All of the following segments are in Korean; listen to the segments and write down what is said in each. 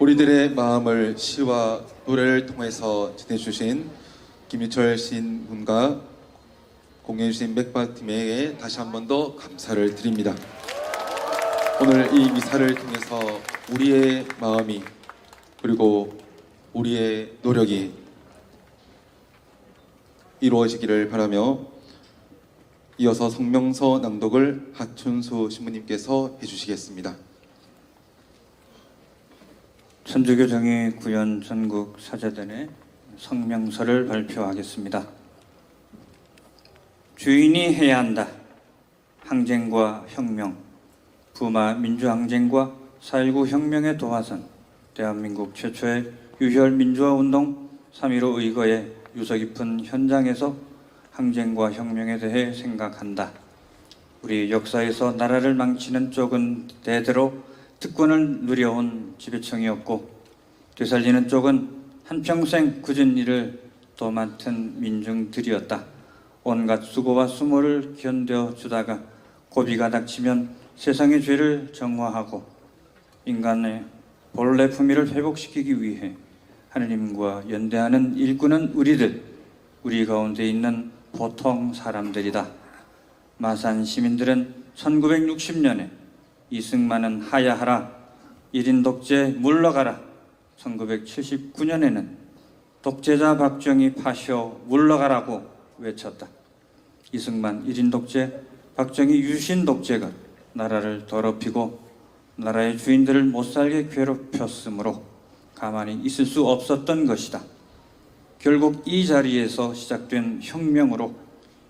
우리들의 마음을 시와 노래를 통해서 전해주신 김유철 시인분과 공연해주신 맥박팀에게 다시 한 번 더 감사를 드립니다. 오늘 이 미사를 통해서 우리의 마음이 그리고 우리의 노력이 이루어지기를 바라며 이어서 성명서 낭독을 하춘수 신부님께서 해주시겠습니다. 천주교정의 구현 전국 사제단의 성명서를 발표하겠습니다. 주인이 해야 한다. 항쟁과 혁명, 부마 민주항쟁과 4.19 혁명의 도화선, 대한민국 최초의 유혈 민주화운동 3.15 의거의 유서 깊은 현장에서 항쟁과 혁명에 대해 생각한다. 우리 역사에서 나라를 망치는 쪽은 대대로 특권을 누려온 지배청이었고, 되살리는 쪽은 한평생 굳은 일을 도맡은 민중들이었다. 온갖 수고와 수모를 견뎌주다가 고비가 닥치면 세상의 죄를 정화하고 인간의 본래 품위를 회복시키기 위해 하느님과 연대하는 일꾼은 우리 가운데 있는 보통 사람들이다. 마산 시민들은 1960년에 이승만은 하야하라, 1인 독재 물러가라, 1979년에는 독재자 박정희 파쇼 물러가라고 외쳤다. 이승만 1인 독재, 박정희 유신 독재가 나라를 더럽히고 나라의 주인들을 못살게 괴롭혔으므로 가만히 있을 수 없었던 것이다. 결국 이 자리에서 시작된 혁명으로,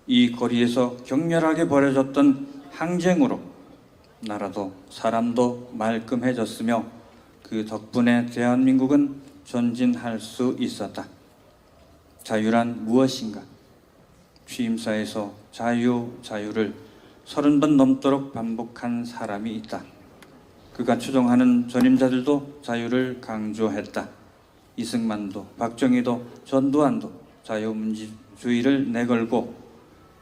이 거리에서 격렬하게 벌어졌던 항쟁으로 나라도 사람도 말끔해졌으며 그 덕분에 대한민국은 전진할 수 있었다. 자유란 무엇인가? 취임사에서 자유를 30번 넘도록 반복한 사람이 있다. 그가 추종하는 전임자들도 자유를 강조했다. 이승만도 박정희도 전두환도 자유민주주의를 내걸고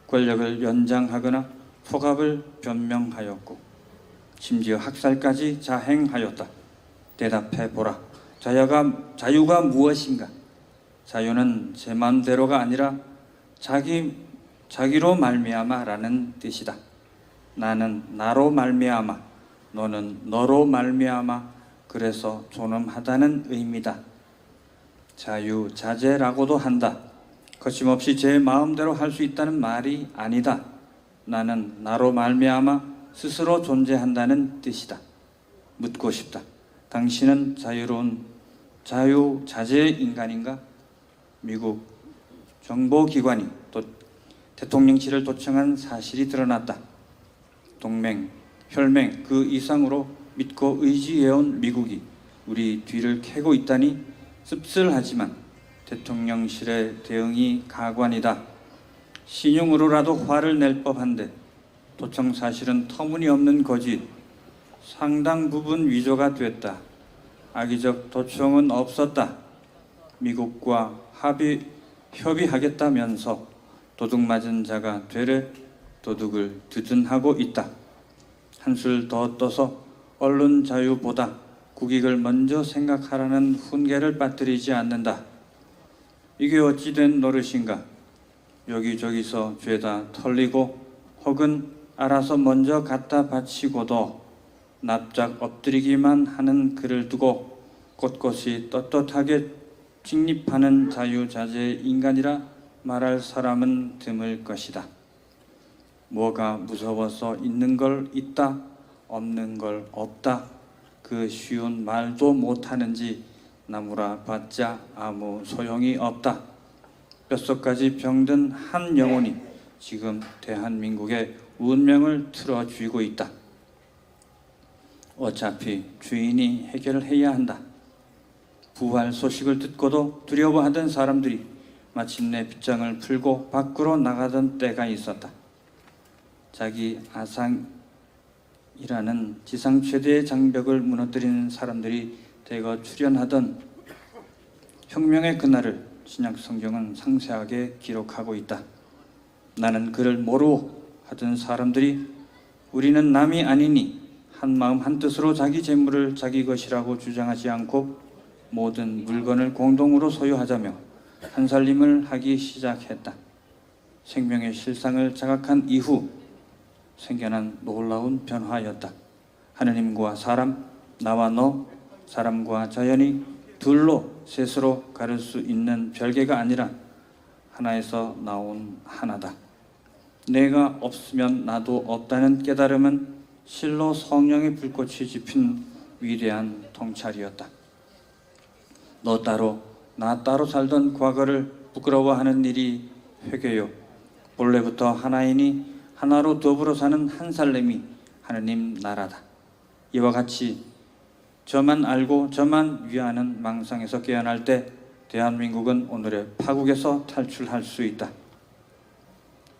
권력을 연장하거나 폭압을 변명하였고 심지어 학살까지 자행하였다. 대답해보라. 자유가 무엇인가? 자유는 제 마음대로가 아니라 자기로 말미암아라는 뜻이다. 나는 나로 말미암아, 너는 너로 말미암아, 그래서 존엄하다는 의미다. 자유자재라고도 한다. 거침없이 제 마음대로 할 수 있다는 말이 아니다. 나는 나로 말미암아 스스로 존재한다는 뜻이다. 묻고 싶다. 당신은 자유로운 자유자재 인간인가? 미국 정보기관이 또 대통령실을 도청한 사실이 드러났다. 동맹, 혈맹 그 이상으로 믿고 의지해온 미국이 우리 뒤를 캐고 있다니 씁쓸하지만 대통령실의 대응이 가관이다. 신용으로라도 화를 낼 법한데 도청 사실은 터무니없는 거짓, 상당 부분 위조가 됐다. 악의적 도청은 없었다. 미국과 협의하겠다면서 도둑 맞은 자가 되레 도둑을 두둔하고 있다. 한술 더 떠서 언론 자유보다 국익을 먼저 생각하라는 훈계를 빠뜨리지 않는다. 이게 어찌된 노릇인가? 여기저기서 죄다 털리고 혹은 알아서 먼저 갖다 바치고도 납작 엎드리기만 하는 그를 두고 꼿꼿이 떳떳하게 직립하는 자유자재 인간이라 말할 사람은 드물 것이다. 뭐가 무서워서 있는 걸 있다, 없는 걸 없다, 그 쉬운 말도 못하는지 나무라 봤자 아무 소용이 없다. 뼛속까지 병든 한 영혼이 지금 대한민국의 운명을 틀어쥐고 있다. 어차피 주인이 해결해야 한다. 부활 소식을 듣고도 두려워하던 사람들이 마침내 빗장을 풀고 밖으로 나가던 때가 있었다. 자기 아상이라는 지상 최대의 장벽을 무너뜨리는 사람들이 대거 출현하던 혁명의 그날을 신약 성경은 상세하게 기록하고 있다. 나는 그를 모르고 하던 사람들이 우리는 남이 아니니 한 마음 한 뜻으로 자기 재물을 자기 것이라고 주장하지 않고 모든 물건을 공동으로 소유하자며 한살림을 하기 시작했다. 생명의 실상을 자각한 이후 생겨난 놀라운 변화였다. 하느님과 사람, 나와 너, 사람과 자연이 둘로 셋으로 가릴 수 있는 별개가 아니라 하나에서 나온 하나다. 내가 없으면 나도 없다는 깨달음은 실로 성령의 불꽃이 지핀 위대한 통찰이었다. 너 따로 나 따로 살던 과거를 부끄러워하는 일이 회개요. 본래부터 하나이니 하나로 더불어 사는 한 살렘이 하느님 나라다. 이와 같이 저만 알고 저만 위하는 망상에서 깨어날 때 대한민국은 오늘의 파국에서 탈출할 수 있다.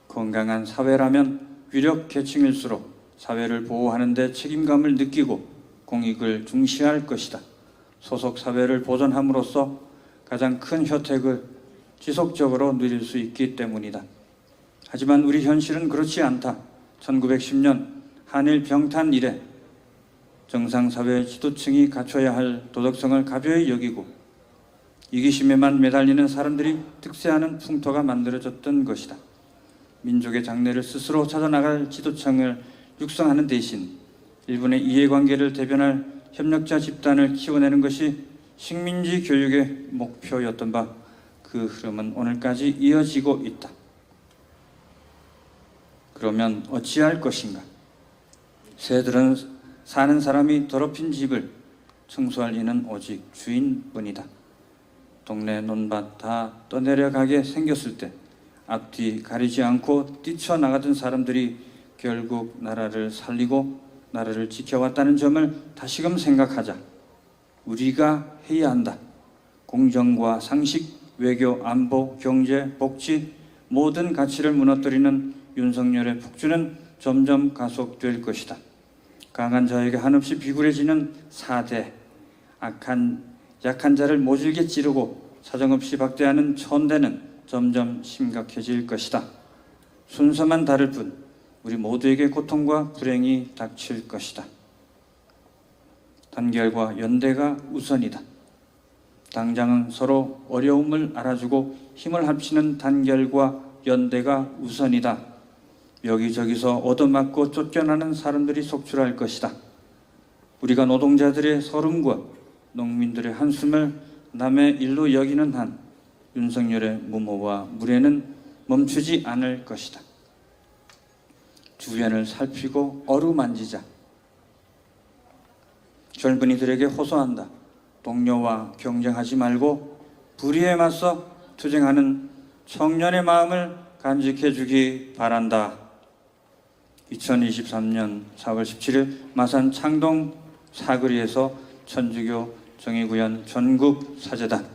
건강한 사회라면 유력 계층일수록 사회를 보호하는 데 책임감을 느끼고 공익을 중시할 것이다. 소속 사회를 보존함으로써 가장 큰 혜택을 지속적으로 누릴 수 있기 때문이다. 하지만 우리 현실은 그렇지 않다. 1910년 한일 병탄 이래 정상사회 지도층이 갖춰야 할 도덕성을 가벼이 여기고 이기심에만 매달리는 사람들이 득세하는 풍토가 만들어졌던 것이다. 민족의 장래를 스스로 찾아나갈 지도층을 육성하는 대신 일본의 이해관계를 대변할 협력자 집단을 키워내는 것이 식민지 교육의 목표였던 바 그 흐름은 오늘까지 이어지고 있다. 그러면 어찌할 것인가? 새들은 사는 사람이 더럽힌 집을 청소할 이는 오직 주인뿐이다. 동네 논밭 다 떠내려가게 생겼을 때 앞뒤 가리지 않고 뛰쳐나가던 사람들이 결국 나라를 살리고 나라를 지켜왔다는 점을 다시금 생각하자. 우리가 해야 한다. 공정과 상식, 외교, 안보, 경제, 복지 모든 가치를 무너뜨리는 윤석열의 폭주는 점점 가속될 것이다. 강한 자에게 한없이 비굴해지는 사대, 약한 자를 모질게 찌르고 사정없이 박대하는 천대는 점점 심각해질 것이다. 순서만 다를 뿐 우리 모두에게 고통과 불행이 닥칠 것이다. 단결과 연대가 우선이다. 당장은 서로 어려움을 알아주고 힘을 합치는 단결과 연대가 우선이다. 여기저기서 얻어맞고 쫓겨나는 사람들이 속출할 것이다. 우리가 노동자들의 서름과 농민들의 한숨을 남의 일로 여기는 한 윤석열의 무모와 무례는 멈추지 않을 것이다. 주변을 살피고 어루만지자. 젊은이들에게 호소한다. 동료와 경쟁하지 말고 불의에 맞서 투쟁하는 청년의 마음을 간직해 주기 바란다. 2023년 4월 17일 마산 창동 사거리에서 천주교 정의구현 전국 사제단